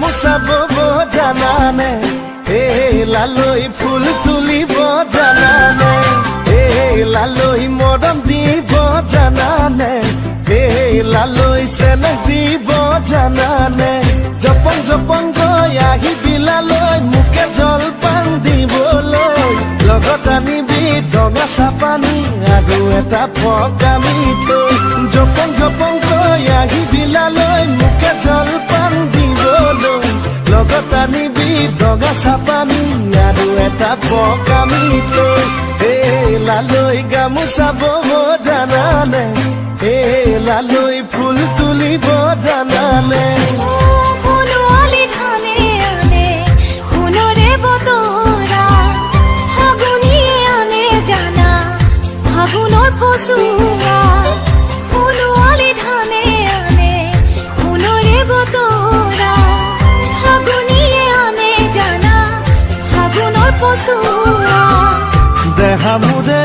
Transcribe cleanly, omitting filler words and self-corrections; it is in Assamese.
গামোচা বব জানানে এই লালৈ ফুল তুলিব জানানে এই লালৈ মৰম দিব জানানে এই লালৈ চেনেহ দিব জানানে জপং জপং গৈ আহিবিলালৈ মোকে জলপান দিবলৈ লগত আনিবি ডঙা চাপানি আৰু এটা পকা মিঠৈ জপং জপং গৈ আহিবিলালৈ মোকে জলপান দিবলৈ লগত আনিবি ডঙা চাপানি আৰু এটা পকা মিঠৈ এই লালৈ গামোচা বব জানানে এই লালৈ ফুল তুলিব জানানে পচুৱা সোণোৱালী ধানে আনে সোণৰে বতৰা ফাগুনীয়ে আনে জানা ফাগুনৰ পচুৱা দেহা মোৰে